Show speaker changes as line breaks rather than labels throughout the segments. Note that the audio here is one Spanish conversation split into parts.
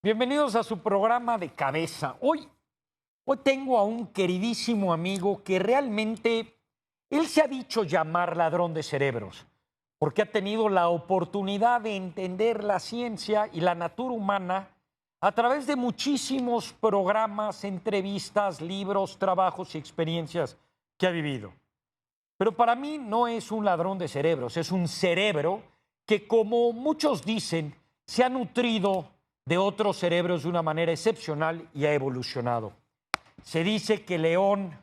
Bienvenidos a su programa de cabeza. Hoy tengo a un queridísimo amigo que realmente él se ha dicho llamar ladrón de cerebros, porque ha tenido la oportunidad de entender la ciencia y la natura humana a través de muchísimos programas, entrevistas, libros, trabajos y experiencias que ha vivido. Pero para mí no es un ladrón de cerebros, es un cerebro que, como muchos dicen, se ha nutrido de otros cerebros de una manera excepcional y ha evolucionado. Se dice que el león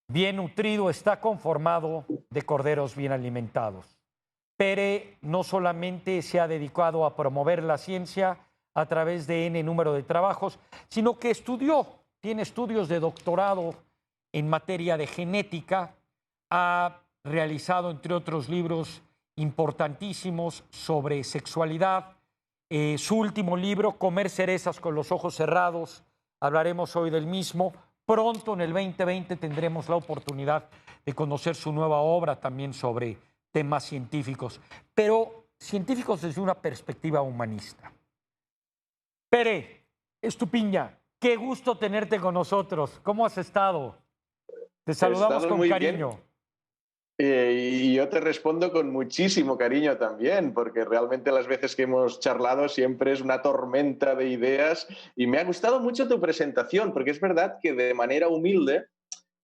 bien nutrido está conformado de corderos bien alimentados. Pere no solamente se ha dedicado a promover la ciencia a través de N número de trabajos, sino que tiene estudios de doctorado en materia de genética, ha realizado, entre otros libros importantísimos sobre sexualidad. Su último libro, Comer cerezas con los ojos cerrados, hablaremos hoy del mismo. Pronto, en el 2020, tendremos la oportunidad de conocer su nueva obra también sobre temas científicos, pero científicos desde una perspectiva humanista. Pere Estupiña, qué gusto tenerte con nosotros. ¿Cómo has estado? Te
He
saludamos
estado
con
muy bien.
cariño.
Y yo te respondo con muchísimo cariño también, porque realmente las veces que hemos charlado siempre es una tormenta de ideas y me ha gustado mucho tu presentación, porque es verdad que de manera humilde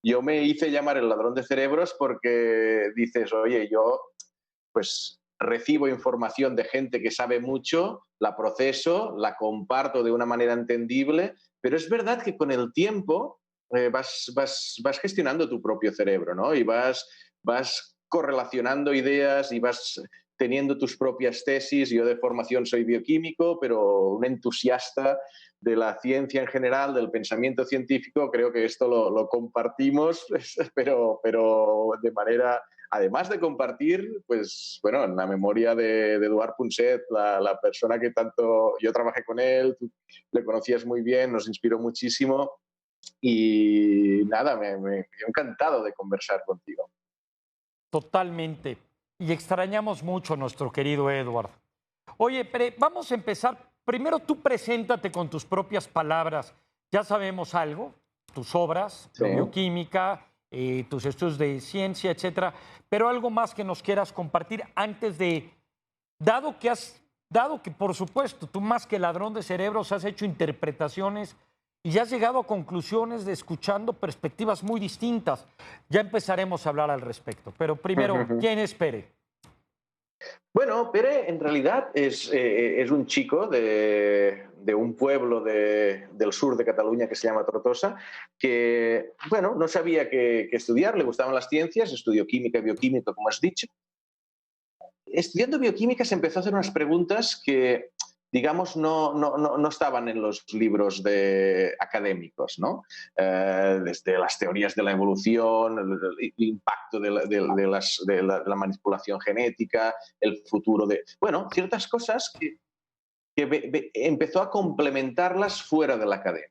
yo me hice llamar el ladrón de cerebros porque dices, oye, yo pues recibo información de gente que sabe mucho, la proceso, la comparto de una manera entendible, pero es verdad que con el tiempo vas gestionando tu propio cerebro, ¿no? Y vas correlacionando ideas y vas teniendo tus propias tesis. Yo de formación soy bioquímico, pero un entusiasta de la ciencia en general, del pensamiento científico. Creo que esto lo compartimos, pero de manera, además de compartir, pues bueno, en la memoria de Eduard Punset, la persona que tanto yo trabajé con él, tú le conocías muy bien, nos inspiró muchísimo y nada, me he encantado de conversar contigo.
Totalmente. Y extrañamos mucho a nuestro querido Edward. Oye, Pere, vamos a empezar. Primero tú preséntate con tus propias palabras. Ya sabemos algo, tus obras
Sí.
de bioquímica, tus estudios de ciencia, etcétera, pero algo más que nos quieras compartir antes de, dado que por supuesto tú más que ladrón de cerebros has hecho interpretaciones y ya has llegado a conclusiones de escuchando perspectivas muy distintas. Ya empezaremos a hablar al respecto, pero primero, ¿quién es Pere?
Bueno, Pere en realidad es un chico de un pueblo del sur de Cataluña que se llama Tortosa, que, bueno, no sabía qué estudiar, le gustaban las ciencias, estudió química y bioquímica, como has dicho. Estudiando bioquímica se empezó a hacer unas preguntas que, digamos, no estaban en los libros académicos, ¿no? Desde las teorías de la evolución, el impacto de la manipulación genética, el futuro de... Bueno, ciertas cosas que empezó a complementarlas fuera de la academia.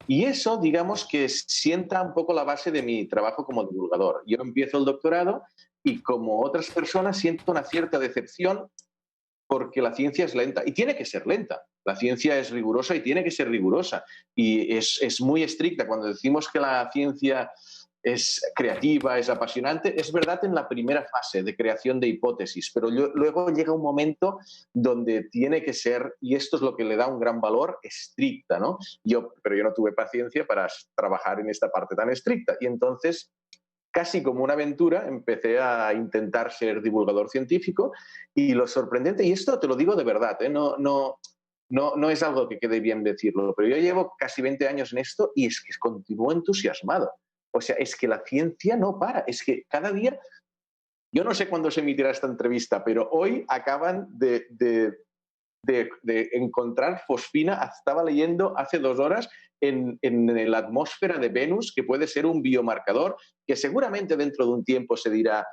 Y eso, digamos, que sienta un poco la base de mi trabajo como divulgador. Yo empiezo el doctorado y, como otras personas, siento una cierta decepción porque la ciencia es lenta y tiene que ser lenta. La ciencia es rigurosa y tiene que ser rigurosa y es muy estricta. Cuando decimos que la ciencia es creativa, es apasionante, es verdad en la primera fase de creación de hipótesis, pero luego llega un momento donde tiene que ser, y esto es lo que le da un gran valor, estricta, ¿no? Pero yo no tuve paciencia para trabajar en esta parte tan estricta y entonces, casi como una aventura, empecé a intentar ser divulgador científico y lo sorprendente, y esto te lo digo de verdad, no es algo que quede bien decirlo, pero yo llevo casi 20 años en esto y es que continúo entusiasmado. O sea, es que la ciencia no para, es que cada día, yo no sé cuándo se emitirá esta entrevista, pero hoy acaban de encontrar fosfina, estaba leyendo hace 2 horas, en la atmósfera de Venus, que puede ser un biomarcador, que seguramente dentro de un tiempo se dirá,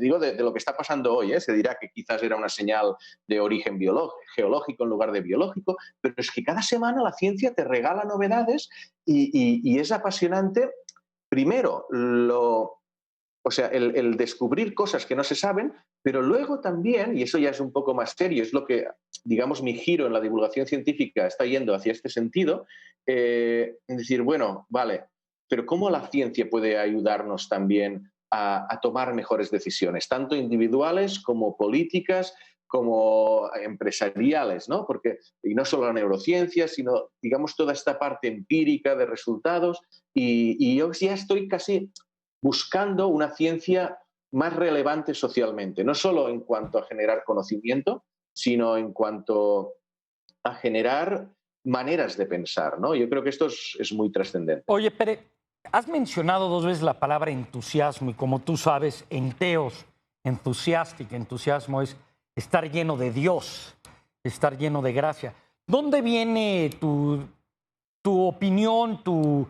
digo de lo que está pasando hoy, se dirá que quizás era una señal de origen geológico en lugar de biológico, pero es que cada semana la ciencia te regala novedades y es apasionante. Primero, o sea, el descubrir cosas que no se saben, Pero luego también, y eso ya es un poco más serio, es lo que, digamos, mi giro en la divulgación científica está yendo hacia este sentido, es decir, bueno, vale, pero ¿cómo la ciencia puede ayudarnos también a tomar mejores decisiones, tanto individuales como políticas, como empresariales, ¿no? Porque, y no solo la neurociencia, sino, digamos, toda esta parte empírica de resultados, y yo ya estoy casi buscando una ciencia más relevante socialmente, no solo en cuanto a generar conocimiento, sino en cuanto a generar maneras de pensar, ¿no? Yo creo que esto es muy trascendente.
Oye, Pere, has mencionado 2 veces la palabra entusiasmo y como tú sabes, enteos, enthusiastic, entusiasmo es estar lleno de Dios, estar lleno de gracia. ¿Dónde viene tu opinión, tu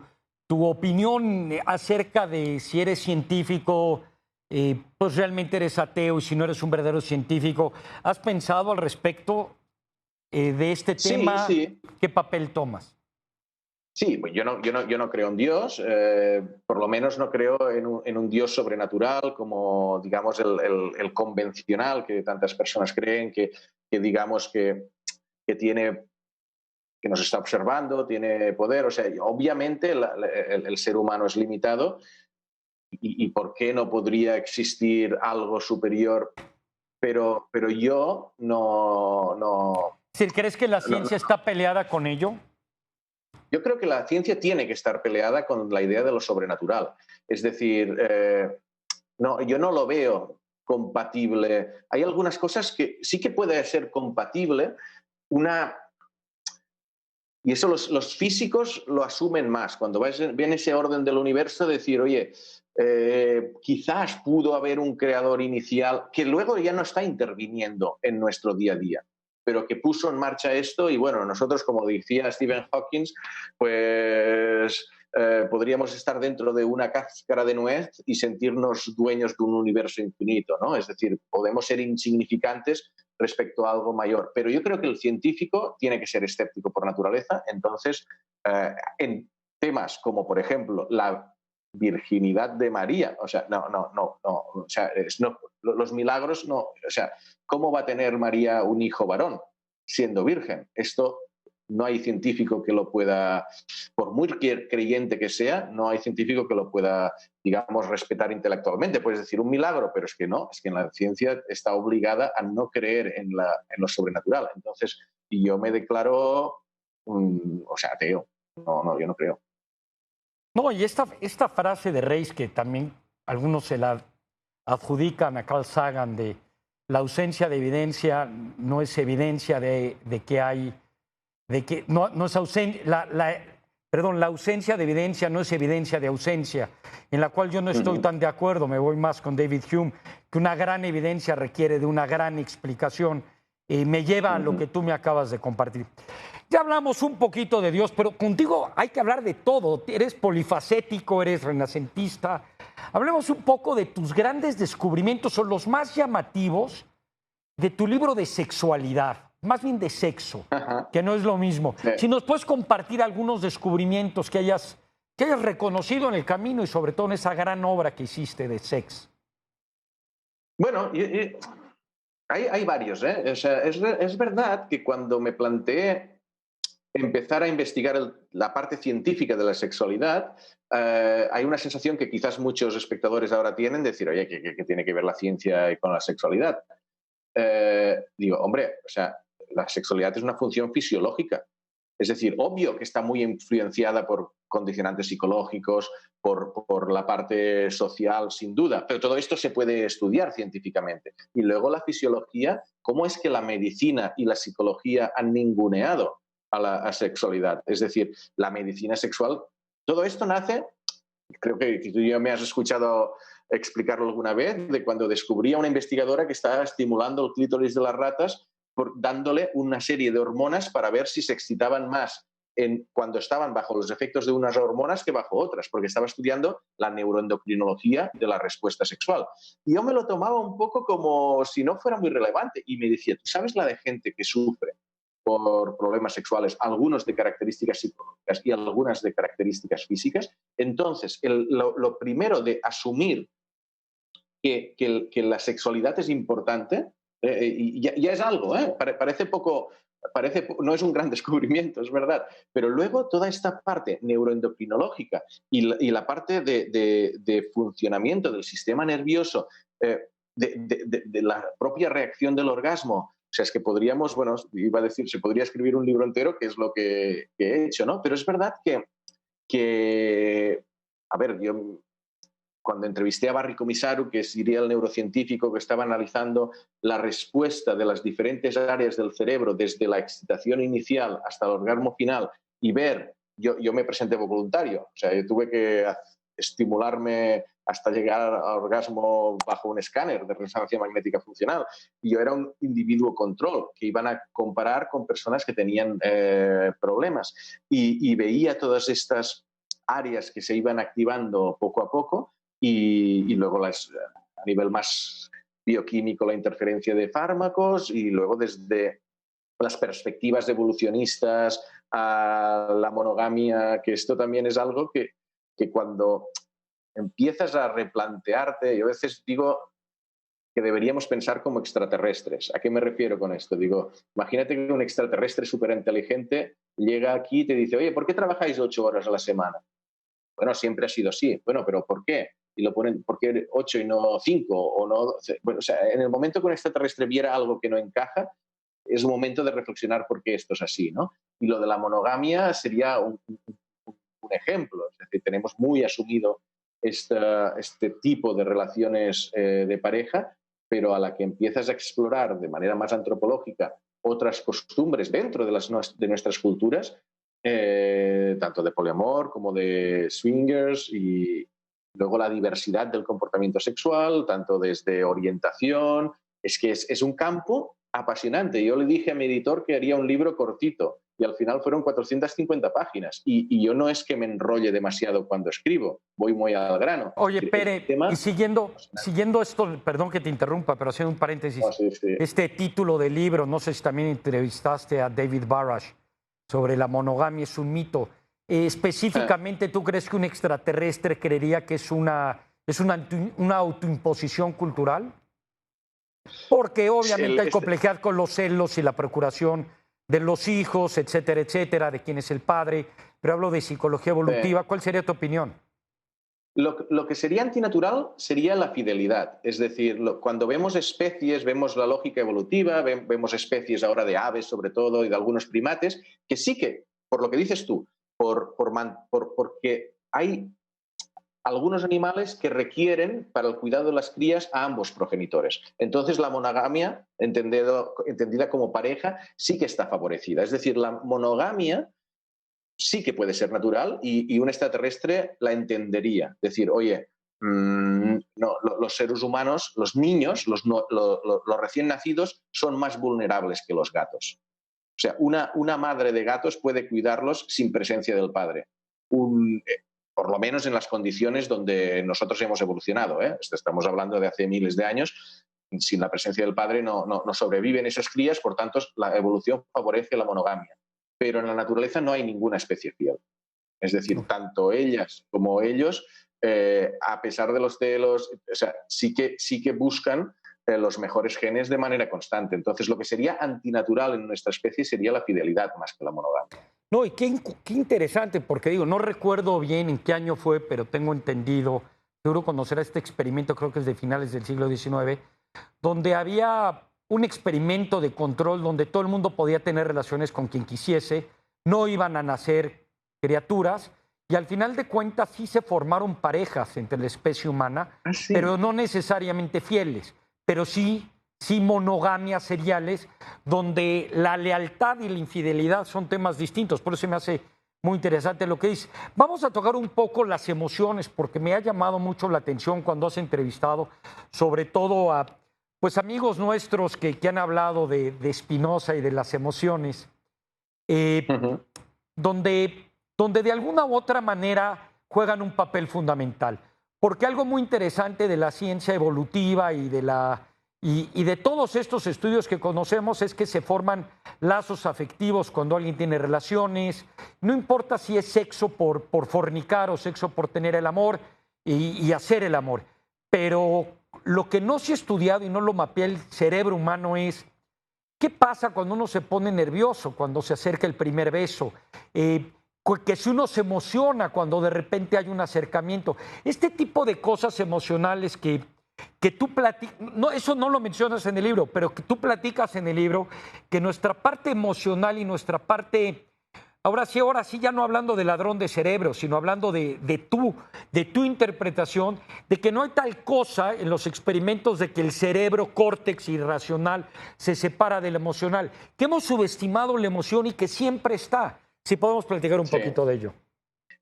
opinión acerca de si eres científico, pues realmente eres ateo y si no eres un verdadero científico? ¿Has pensado al respecto de este
Sí,
tema?
sí.
¿Qué papel tomas?
Sí, pues yo no creo en Dios, por lo menos no creo en un Dios sobrenatural como, digamos, el convencional que tantas personas creen, que digamos que tiene, que nos está observando, tiene poder. O sea, obviamente el ser humano es limitado y ¿por qué no podría existir algo superior? Pero yo
Si crees que la
no,
ciencia está peleada con ello,
yo creo que la ciencia tiene que estar peleada con la idea de lo sobrenatural. Es decir, no, yo no lo veo compatible. Hay algunas cosas que sí que puede ser compatible. Una, y eso los físicos lo asumen más. Cuando ven ese orden del universo, decir, oye, quizás pudo haber un creador inicial que luego ya no está interviniendo en nuestro día a día, pero que puso en marcha esto y bueno, nosotros, como decía Stephen Hawking, pues podríamos estar dentro de una cáscara de nuez y sentirnos dueños de un universo infinito, ¿no? Es decir, podemos ser insignificantes respecto a algo mayor. Pero yo creo que el científico tiene que ser escéptico por naturaleza, entonces, en temas como, por ejemplo, la virginidad de María, o sea, o sea, los milagros no, o sea, ¿cómo va a tener María un hijo varón siendo virgen? Esto no hay científico que lo pueda, por muy creyente que sea, no hay científico que lo pueda, digamos, respetar intelectualmente. Puedes decir un milagro, pero es que no, es que en la ciencia está obligada a no creer en lo sobrenatural. Entonces, yo me declaro, o sea, ateo. No, yo no creo.
no, y esta frase de Reis que también algunos se la adjudican a Carl Sagan de la ausencia de evidencia no es evidencia de que hay, de que no es ausencia, perdón, la ausencia de evidencia no es evidencia de ausencia, en la cual yo no estoy tan de acuerdo, me voy más con David Hume, que una gran evidencia requiere de una gran explicación, me lleva a lo que tú me acabas de compartir. Ya hablamos un poquito de Dios, pero contigo hay que hablar de todo. Eres polifacético, eres renacentista. Hablemos un poco de tus grandes descubrimientos, son los más llamativos de tu libro de sexualidad, más bien de sexo,
Ajá.
que no es lo mismo.
Sí.
Si nos puedes compartir algunos descubrimientos que hayas reconocido en el camino y sobre todo en esa gran obra que hiciste de Sex.
Bueno, hay varios, ¿eh? O sea, es verdad que cuando me planteé empezar a investigar la parte científica de la sexualidad, hay una sensación que quizás muchos espectadores ahora tienen de decir, oye, ¿qué tiene que ver la ciencia con la sexualidad? Digo, hombre, o sea, la sexualidad es una función fisiológica. Es decir, obvio que está muy influenciada por condicionantes psicológicos, por la parte social, sin duda, pero todo esto se puede estudiar científicamente. Y luego la fisiología, ¿cómo es que la medicina y la psicología han ninguneado a la sexualidad? Es decir, la medicina sexual, todo esto nace, creo que tú ya me has escuchado explicarlo alguna vez, de cuando descubrí a una investigadora que estaba estimulando el clítoris de las ratas dándole una serie de hormonas para ver si se excitaban más cuando estaban bajo los efectos de unas hormonas que bajo otras, porque estaba estudiando la neuroendocrinología de la respuesta sexual. Y yo me lo tomaba un poco como si no fuera muy relevante y me decía, ¿tú sabes la de gente que sufre por problemas sexuales, algunos de características psicológicas y algunas de características físicas? Entonces, lo primero de asumir que la sexualidad es importante, y ya es algo, ¿eh? Parece poco, no es un gran descubrimiento, es verdad, pero luego toda esta parte neuroendocrinológica y la parte de funcionamiento del sistema nervioso, de la propia reacción del orgasmo. O sea, es que podríamos, bueno, iba a decir, se podría escribir un libro entero, que es lo que he hecho, ¿no? Pero es verdad a ver, yo cuando entrevisté a Barry Komisaru, que sería el neurocientífico que estaba analizando la respuesta de las diferentes áreas del cerebro desde la excitación inicial hasta el orgasmo final, y ver, yo me presenté voluntario, o sea, yo tuve que estimularme hasta llegar al orgasmo bajo un escáner de resonancia magnética funcional, y yo era un individuo control que iban a comparar con personas que tenían problemas, y veía todas estas áreas que se iban activando poco a poco, y luego a nivel más bioquímico la interferencia de fármacos, y luego desde las perspectivas evolucionistas a la monogamia, que esto también es algo que cuando empiezas a replantearte, yo a veces digo que deberíamos pensar como extraterrestres. ¿A qué me refiero con esto? Digo, imagínate que un extraterrestre súper inteligente llega aquí y te dice, oye, ¿por qué trabajáis 8 horas a la semana? Bueno, siempre ha sido así. Bueno, pero ¿por qué? Y lo ponen, ¿por qué 8 y no 5? O no, bueno, o sea, en el momento que un extraterrestre viera algo que no encaja, es un momento de reflexionar por qué esto es así, ¿no? Y lo de la monogamia sería un ejemplo. Es decir, tenemos muy asumido este tipo de relaciones de pareja, pero a la que empiezas a explorar de manera más antropológica otras costumbres dentro de nuestras culturas, tanto de poliamor como de swingers, y luego la diversidad del comportamiento sexual, tanto desde orientación, es que es un campo apasionante. Yo le dije a mi editor que haría un libro cortito y al final fueron 450 páginas. Y yo no es que me enrolle demasiado cuando escribo, voy muy al grano.
Oye,
Es decir,
Pere, y siguiendo esto, perdón que te interrumpa, pero haciendo un paréntesis,
oh, sí, sí.
este título del libro, no sé si también entrevistaste a David Barash sobre la monogamia, es un mito. Específicamente, ¿tú crees que un extraterrestre creería que es una autoimposición cultural? Porque obviamente hay complejidad con los celos y la procuración de los hijos, etcétera, de quién es el padre, pero hablo de psicología evolutiva. ¿Cuál sería tu opinión?
Lo que sería antinatural sería la fidelidad. Es decir, cuando vemos especies, vemos la lógica evolutiva, vemos especies ahora de aves sobre todo y de algunos primates, que sí que, por lo que dices tú, porque hay algunos animales que requieren para el cuidado de las crías a ambos progenitores. Entonces la monogamia, entendida como pareja, sí que está favorecida. Es decir, la monogamia sí que puede ser natural y un extraterrestre la entendería. Decir, oye, no, los seres humanos, los niños, los recién nacidos, son más vulnerables que los gatos. O sea, una madre de gatos puede cuidarlos sin presencia del padre. Por lo menos en las condiciones donde nosotros hemos evolucionado, ¿eh? Estamos hablando de hace miles de años. Sin la presencia del padre no sobreviven esas crías, por tanto la evolución favorece la monogamia. Pero en la naturaleza no hay ninguna especie fiel. Es decir, tanto ellas como ellos, a pesar de los celos, o sea, sí que buscan los mejores genes de manera constante. Entonces, lo que sería antinatural en nuestra especie sería la fidelidad más que la monogamia.
No, y qué interesante, porque digo, no recuerdo bien en qué año fue, pero tengo entendido, seguro conocerá este experimento, creo que es de finales del siglo XIX, donde había un experimento de control donde todo el mundo podía tener relaciones con quien quisiese, no iban a nacer criaturas, y al final de cuentas sí se formaron parejas entre la especie humana,
sí.
pero no necesariamente fieles, pero sí monogamias seriales, donde la lealtad y la infidelidad son temas distintos. Por eso me hace muy interesante lo que dice. Vamos a tocar un poco las emociones, porque me ha llamado mucho la atención cuando has entrevistado, sobre todo a pues amigos nuestros que han hablado de Spinoza y de las emociones, donde de alguna u otra manera juegan un papel fundamental. Porque algo muy interesante de la ciencia evolutiva y de todos estos estudios que conocemos es que se forman lazos afectivos cuando alguien tiene relaciones. No importa si es sexo por fornicar o sexo por tener el amor y hacer el amor. Pero lo que no se ha estudiado y no lo mapea el cerebro humano es qué pasa cuando uno se pone nervioso, cuando se acerca el primer beso, que si uno se emociona cuando de repente hay un acercamiento. Este tipo de cosas emocionales que tú platicas, no, eso no lo mencionas en el libro, pero que tú platicas en el libro, que nuestra parte emocional y nuestra parte, ahora sí, ya no hablando de ladrón de cerebro, sino hablando de tu interpretación, de que no hay tal cosa en los experimentos de que el cerebro córtex irracional se separa del emocional, que hemos subestimado la emoción y que siempre está. Si podemos platicar un poquito de ello.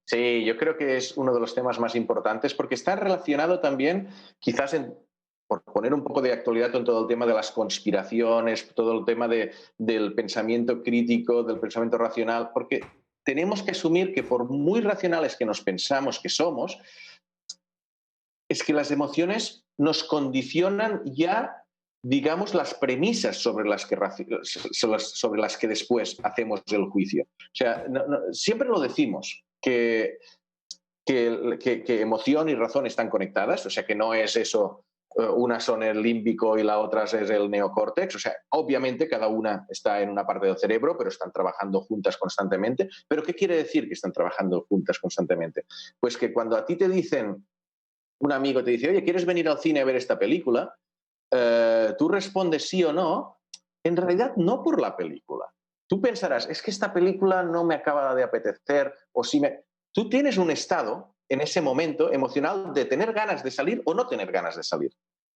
Sí, yo creo que es uno de los temas más importantes porque está relacionado también, quizás por poner un poco de actualidad con todo el tema de las conspiraciones, todo el tema del pensamiento crítico, del pensamiento racional, porque tenemos que asumir que por muy racionales que nos pensamos que somos, es que las emociones nos condicionan ya, digamos, las premisas sobre las que después hacemos el juicio. O sea, siempre lo decimos, que emoción y razón están conectadas, o sea, que no es eso, una son el límbico y la otra es el neocórtex, o sea, obviamente cada una está en una parte del cerebro, pero están trabajando juntas constantemente. ¿Pero qué quiere decir que están trabajando juntas constantemente? Pues que cuando a ti te dicen, un amigo te dice, oye, ¿quieres venir al cine a ver esta película? Tú respondes sí o no, en realidad no por la película. Tú pensarás, es que esta película no me acaba de apetecer, o si me... Tú tienes un estado en ese momento emocional de tener ganas de salir o no tener ganas de salir.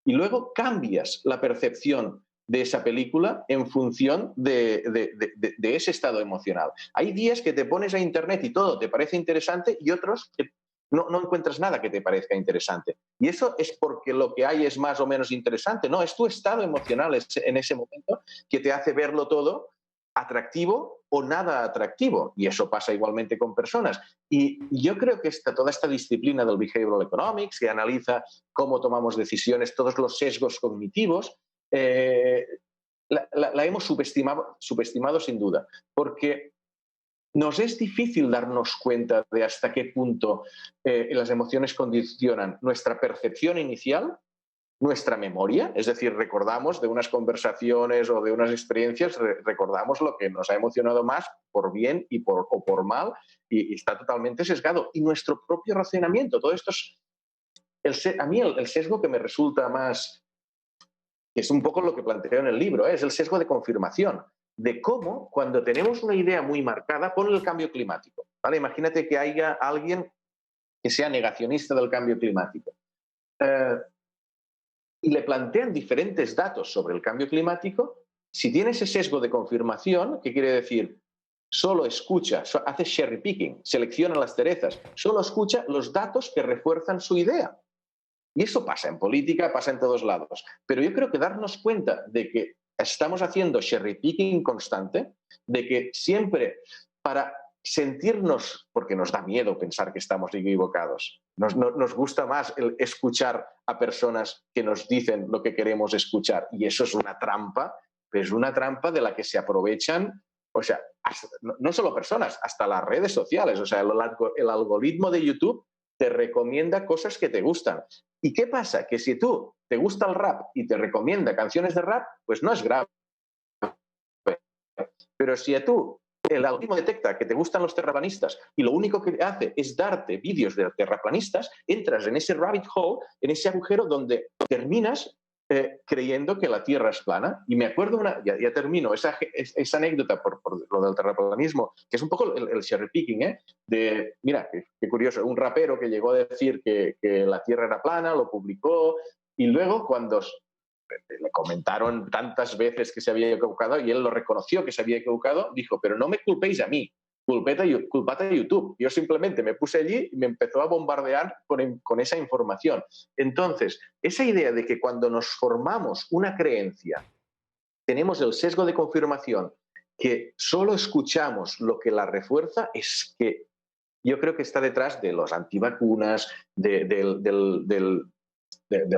Y luego cambias la percepción de esa película en función de ese estado emocional. Hay días que te pones a internet y todo te parece interesante y otros que no encuentras nada que te parezca interesante. Y eso es porque lo que hay es más o menos interesante. No, es tu estado emocional en ese momento que te hace verlo todo atractivo o nada atractivo. Y eso pasa igualmente con personas. Y yo creo que toda esta disciplina del behavioral economics, que analiza cómo tomamos decisiones, todos los sesgos cognitivos, la hemos subestimado sin duda. Porque nos es difícil darnos cuenta de hasta qué punto las emociones condicionan nuestra percepción inicial, nuestra memoria, es decir, recordamos de unas conversaciones o de unas experiencias, recordamos lo que nos ha emocionado más por bien o por mal, y está totalmente sesgado. Y nuestro propio razonamiento, todo esto es, a mí el sesgo que me resulta más, que es un poco lo que planteo en el libro, es el sesgo de confirmación, de cómo cuando tenemos una idea muy marcada, pon el cambio climático, ¿vale? Imagínate que haya alguien que sea negacionista del cambio climático y le plantean diferentes datos sobre el cambio climático. Si tiene ese sesgo de confirmación, ¿qué quiere decir? Solo escucha, hace cherry picking, selecciona las cerezas, solo escucha los datos que refuerzan su idea. Y eso pasa en política, pasa en todos lados. Pero yo creo que darnos cuenta de que estamos haciendo cherry picking constante, de que siempre para sentirnos, porque nos da miedo pensar que estamos equivocados, nos gusta más el escuchar a personas que nos dicen lo que queremos escuchar. Y eso es una trampa, pero es una trampa de la que se aprovechan, o sea, no solo personas, hasta las redes sociales. O sea, el algoritmo de YouTube te recomienda cosas que te gustan. ¿Y qué pasa? Que si tú te gusta el rap y te recomienda canciones de rap, pues no es grave. Pero si a tú el algoritmo detecta que te gustan los terraplanistas y lo único que hace es darte vídeos de terraplanistas, entras en ese rabbit hole, en ese agujero donde terminas creyendo que la Tierra es plana. Y me acuerdo, ya termino, esa anécdota por lo del terraplanismo, que es un poco el cherry picking, de, mira, qué curioso, un rapero que llegó a decir que la Tierra era plana, lo publicó, y luego cuando le comentaron tantas veces que se había equivocado y él lo reconoció que se había equivocado, dijo, pero no me culpéis a mí, culpad a YouTube. Yo simplemente me puse allí y me empezó a bombardear con esa información. Entonces, esa idea de que cuando nos formamos una creencia, tenemos el sesgo de confirmación, que solo escuchamos lo que la refuerza, es que yo creo que está detrás de los antivacunas, del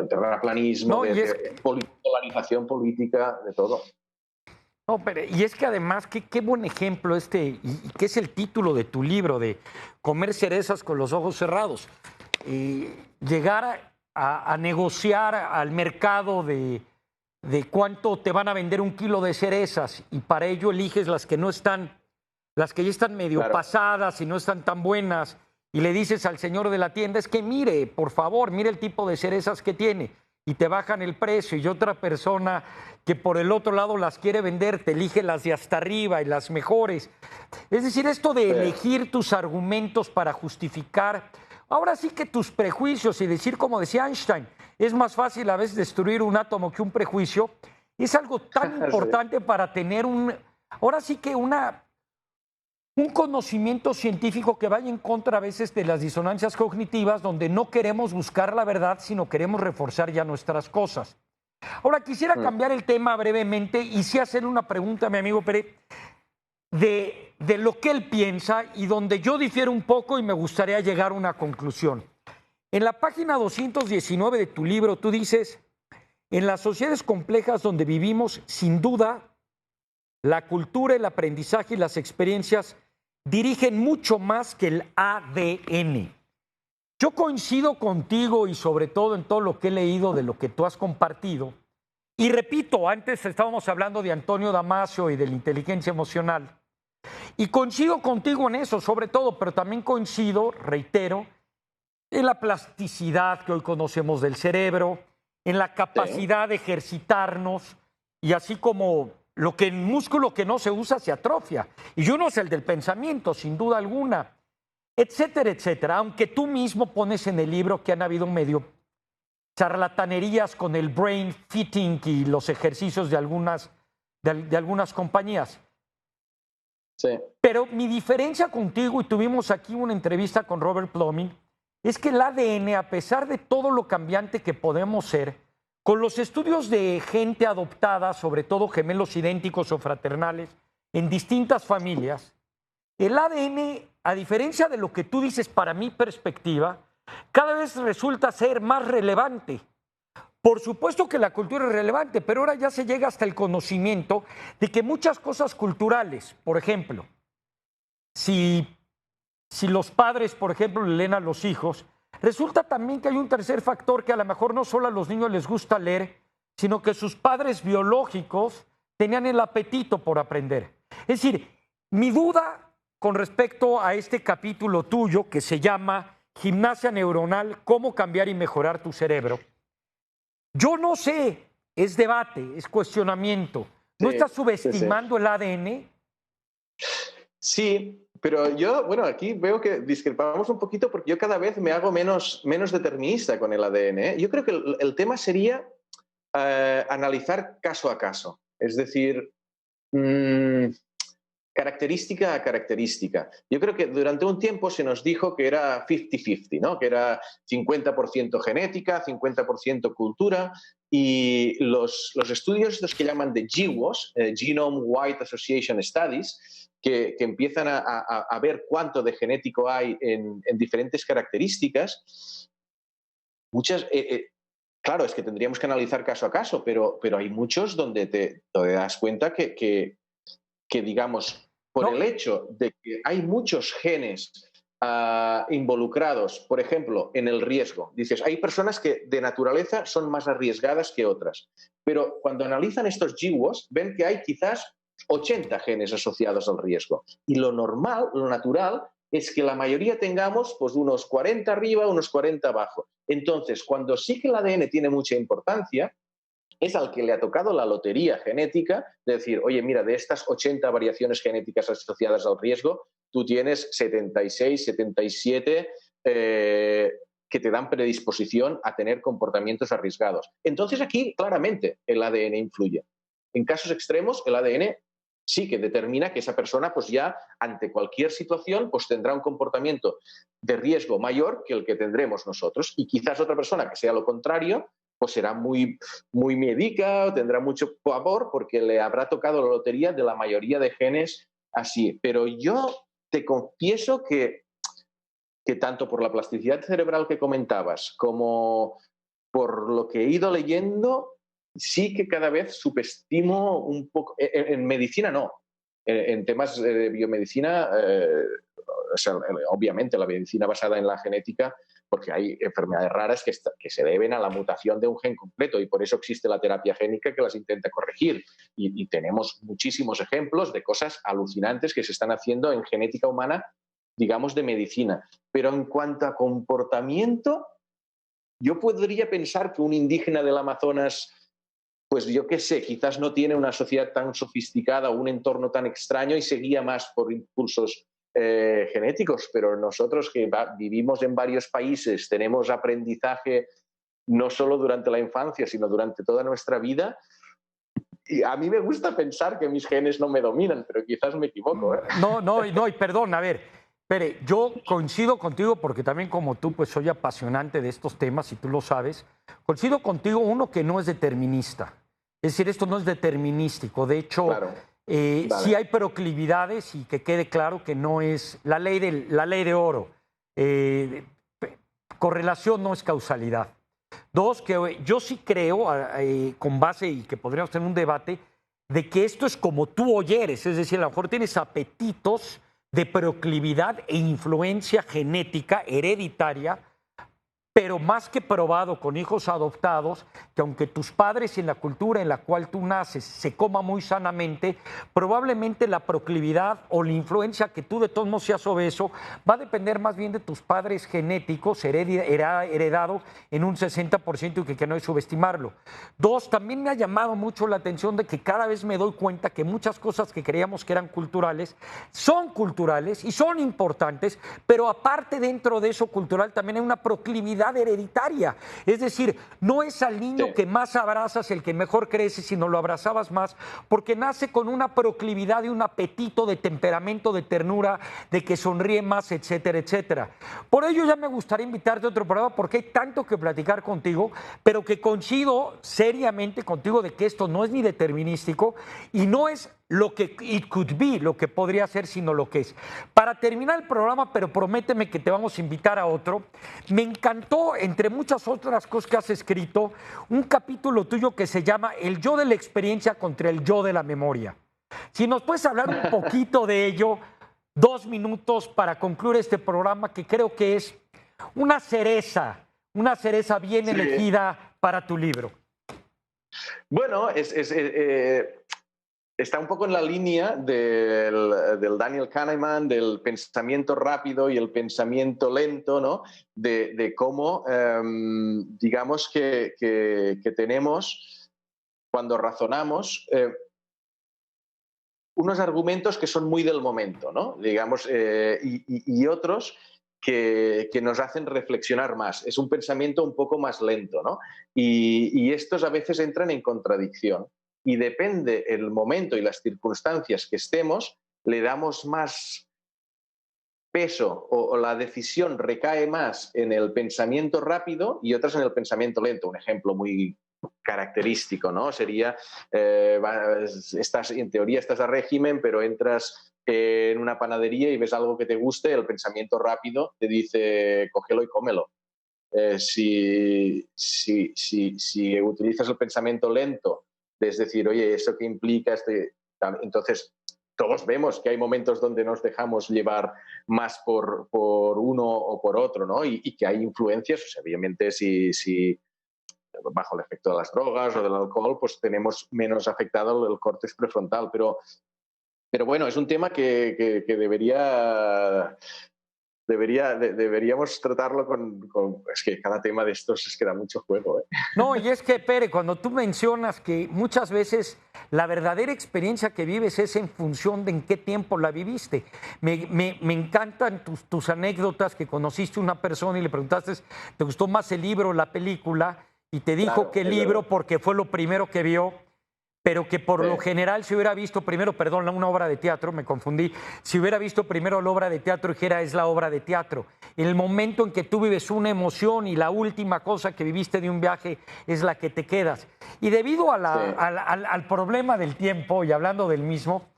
terraplanismo, de polarización política, de todo.
No, pero y es que además, qué buen ejemplo y que es el título de tu libro, de comer cerezas con los ojos cerrados. Llegar a negociar al mercado de cuánto te van a vender un kilo de cerezas y para ello eliges las que no están, las que ya están medio
Claro.
pasadas y no están tan buenas y le dices al señor de la tienda, es que mire, por favor, mire el tipo de cerezas que tiene y te bajan el precio y otra persona que por el otro lado las quiere vender te elige las de hasta arriba y las mejores. Es decir, esto de elegir tus argumentos para justificar, ahora sí que tus prejuicios y decir, como decía Einstein, es más fácil a veces destruir un átomo que un prejuicio, es algo tan importante para tener ahora sí que un conocimiento científico que vaya en contra a veces de las disonancias cognitivas, donde no queremos buscar la verdad, sino queremos reforzar ya nuestras cosas. Ahora, quisiera cambiar el tema brevemente y sí hacerle una pregunta a mi amigo Pérez de lo que él piensa y donde yo difiero un poco y me gustaría llegar a una conclusión. En la página 219 de tu libro, tú dices, en las sociedades complejas donde vivimos, sin duda, la cultura, el aprendizaje y las experiencias dirigen mucho más que el ADN. Yo coincido contigo y sobre todo en todo lo que he leído de lo que tú has compartido. Y repito, antes estábamos hablando de Antonio Damasio y de la inteligencia emocional. Y coincido contigo en eso, sobre todo, pero también coincido, reitero, en la plasticidad que hoy conocemos del cerebro, en la capacidad de ejercitarnos y así como lo que el músculo que no se usa se atrofia. Y uno es el del pensamiento, sin duda alguna, etcétera, etcétera. Aunque tú mismo pones en el libro que han habido medio charlatanerías con el brain fitting y los ejercicios de algunas compañías.
Sí.
Pero mi diferencia contigo, y tuvimos aquí una entrevista con Robert Plumbing, es que el ADN, a pesar de todo lo cambiante que podemos ser, con los estudios de gente adoptada, sobre todo gemelos idénticos o fraternales, en distintas familias, el ADN, a diferencia de lo que tú dices para mi perspectiva, cada vez resulta ser más relevante. Por supuesto que la cultura es relevante, pero ahora ya se llega hasta el conocimiento de que muchas cosas culturales, por ejemplo, si los padres, por ejemplo, le leen a los hijos, resulta también que hay un tercer factor que a lo mejor no solo a los niños les gusta leer, sino que sus padres biológicos tenían el apetito por aprender. Es decir, mi duda con respecto a este capítulo tuyo que se llama Gimnasia Neuronal, cómo cambiar y mejorar tu cerebro. Yo no sé, es debate, es cuestionamiento. ¿No estás subestimando el ADN?
Sí, pero yo, bueno, aquí veo que discrepamos un poquito porque yo cada vez me hago menos determinista con el ADN. Yo creo que el tema sería analizar caso a caso. Es decir, característica a característica. Yo creo que durante un tiempo se nos dijo que era 50-50, ¿no? Que era 50% genética, 50% cultura, y los estudios estos que llaman de GWAS, Genome Wide Association Studies, que empiezan a ver cuánto de genético hay en diferentes características, muchas... claro, es que tendríamos que analizar caso a caso, pero hay muchos donde te das cuenta que digamos, por el hecho de que hay muchos genes involucrados, por ejemplo, en el riesgo. Dices, hay personas que de naturaleza son más arriesgadas que otras, pero cuando analizan estos GWAS ven que hay quizás 80 genes asociados al riesgo. Y lo normal, lo natural, es que la mayoría tengamos pues unos 40 arriba, unos 40 abajo. Entonces, cuando sí que el ADN tiene mucha importancia, es al que le ha tocado la lotería genética de decir, oye, mira, de estas 80 variaciones genéticas asociadas al riesgo, tú tienes 76, 77 que te dan predisposición a tener comportamientos arriesgados. Entonces aquí claramente el ADN influye. En casos extremos, el ADN sí que determina que esa persona pues ya ante cualquier situación pues tendrá un comportamiento de riesgo mayor que el que tendremos nosotros, y quizás otra persona que sea lo contrario pues será muy médica o tendrá mucho pavor porque le habrá tocado la lotería de la mayoría de genes así. Pero yo te confieso que tanto por la plasticidad cerebral que comentabas como por lo que he ido leyendo, sí que cada vez subestimo un poco. En medicina no. En temas de biomedicina sea, obviamente la medicina basada en la genética, porque hay enfermedades raras que se deben a la mutación de un gen completo y por eso existe la terapia génica que las intenta corregir. Y tenemos muchísimos ejemplos de cosas alucinantes que se están haciendo en genética humana, digamos, de medicina. Pero en cuanto a comportamiento, yo podría pensar que un indígena del Amazonas, pues yo qué sé, quizás no tiene una sociedad tan sofisticada o un entorno tan extraño y se guía más por impulsos genéticos, pero nosotros que vivimos en varios países, tenemos aprendizaje no solo durante la infancia, sino durante toda nuestra vida. Y a mí me gusta pensar que mis genes no me dominan, pero quizás me equivoco, ¿eh?
No, y perdón, a ver, Pere, yo coincido contigo porque también como tú, pues soy apasionante de estos temas y tú lo sabes. Coincido contigo, uno, que no es determinista. Es decir, esto no es determinístico. De hecho,
Claro.
sí hay proclividades y que quede claro que no es la ley de oro. Eh, Correlación no es causalidad. Dos, que yo sí creo, con base y que podríamos tener un debate, de que esto es como tú oyeres, es decir, a lo mejor tienes apetitos de proclividad e influencia genética hereditaria, pero más que probado con hijos adoptados, que aunque tus padres y en la cultura en la cual tú naces se coma muy sanamente, probablemente la proclividad o la influencia que tú de todos modos seas obeso va a depender más bien de tus padres genéticos heredado en un 60% y que no hay subestimarlo. Dos, también me ha llamado mucho la atención de que cada vez me doy cuenta que muchas cosas que creíamos que eran culturales son culturales y son importantes, pero aparte dentro de eso cultural también hay una proclividad hereditaria. Es decir, no es al niño que más abrazas el que mejor crece, sino lo abrazabas más, porque nace con una proclividad y un apetito de temperamento, de ternura, de que sonríe más, etcétera, etcétera. Por ello ya me gustaría invitarte a otro programa porque hay tanto que platicar contigo, pero que coincido seriamente contigo de que esto no es ni determinístico y no es lo que it could be, lo que podría ser, sino lo que es. Para terminar el programa, pero prométeme que te vamos a invitar a otro, me encantó, entre muchas otras cosas que has escrito, un capítulo tuyo que se llama El yo de la experiencia contra el yo de la memoria. Si nos puedes hablar un poquito de ello, 2 minutos para concluir este programa, que creo que es una cereza bien elegida para tu libro.
Bueno, está un poco en la línea del Daniel Kahneman, del pensamiento rápido y el pensamiento lento, ¿no? De cómo, digamos que tenemos, cuando razonamos, unos argumentos que son muy del momento, ¿no? Digamos, y otros que nos hacen reflexionar más. Es un pensamiento un poco más lento, ¿no? Y estos a veces entran en contradicción. Y depende el momento y las circunstancias que estemos, le damos más peso o la decisión recae más en el pensamiento rápido y otras en el pensamiento lento. Un ejemplo muy característico, ¿no? Sería, en teoría estás a régimen, pero entras en una panadería y ves algo que te guste, el pensamiento rápido te dice, cógelo y cómelo. Si utilizas el pensamiento lento, es decir, oye, ¿eso qué implica? Entonces, todos vemos que hay momentos donde nos dejamos llevar más por uno o por otro, ¿no? Y que hay influencias, o sea, obviamente si bajo el efecto de las drogas o del alcohol, pues tenemos menos afectado el córtex prefrontal, pero bueno, es un tema que deberíamos tratarlo es que cada tema de estos es que da mucho juego, ¿eh?
No, y es que, Pere, cuando tú mencionas que muchas veces la verdadera experiencia que vives es en función de en qué tiempo la viviste. Me encantan tus anécdotas que conociste a una persona y le preguntaste, ¿te gustó más el libro o la película? Y te dijo
Claro,
que el libro porque fue lo primero que vio, pero que por lo general si hubiera visto primero, perdón, una obra de teatro, me confundí, si hubiera visto primero la obra de teatro, dijera es la obra de teatro. En el momento en que tú vives una emoción y la última cosa que viviste de un viaje es la que te quedas. Y debido al problema del tiempo, y hablando del mismo,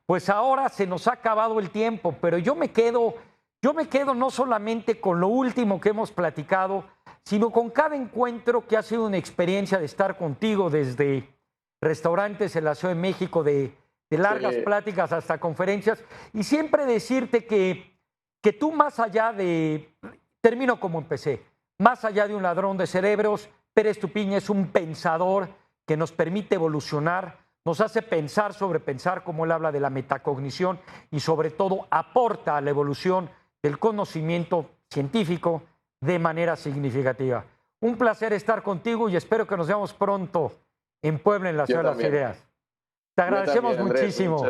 pues ahora se nos ha acabado el tiempo, pero yo me quedo no solamente con lo último que hemos platicado, sino con cada encuentro que ha sido una experiencia de estar contigo desde restaurantes en la Ciudad de México, de largas pláticas hasta conferencias, y siempre decirte que que tú más allá de, termino como empecé, más allá de un ladrón de cerebros, Pérez Tupiña es un pensador que nos permite evolucionar, nos hace pensar sobre pensar, como él habla de la metacognición, y sobre todo aporta a la evolución del conocimiento científico de manera significativa. Un placer estar contigo y espero que nos veamos pronto en Puebla, en la Ciudad de las Ideas. Te agradecemos
también, Andrés,
muchísimo.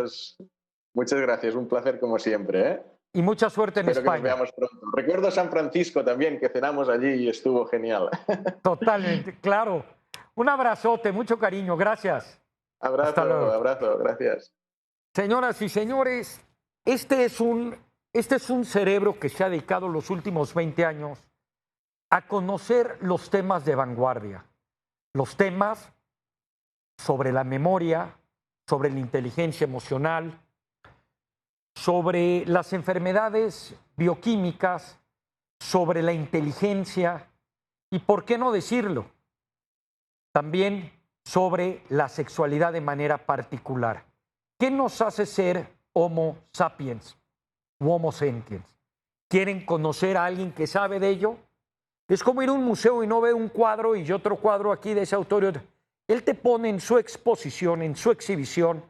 Muchas gracias, un placer como siempre, ¿eh?
Y mucha suerte en
Espero
España.
que nos veamos pronto. Recuerdo San Francisco también, que cenamos allí y estuvo genial.
Totalmente, claro. Un abrazote, mucho cariño, gracias. Hasta luego.
Abrazo, gracias.
Señoras y señores, este es un cerebro que se ha dedicado los últimos 20 años a conocer los temas de vanguardia, los temas sobre la memoria, sobre la inteligencia emocional, sobre las enfermedades bioquímicas, sobre la inteligencia y, ¿por qué no decirlo?, también sobre la sexualidad de manera particular. ¿Qué nos hace ser Homo sapiens u Homo sentiens? ¿Quieren conocer a alguien que sabe de ello? Es como ir a un museo y no ver un cuadro y otro cuadro aquí de ese autor. Él te pone en su exposición, en su exhibición,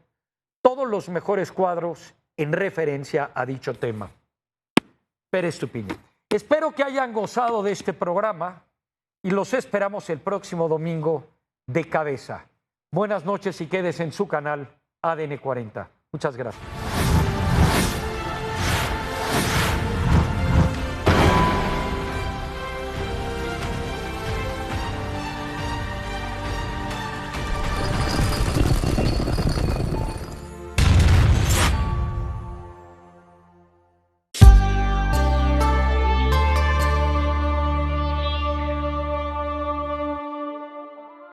todos los mejores cuadros en referencia a dicho tema. Pérez Tupiña. Espero que hayan gozado de este programa y los esperamos el próximo domingo de cabeza. Buenas noches y quédese en su canal ADN 40. Muchas gracias.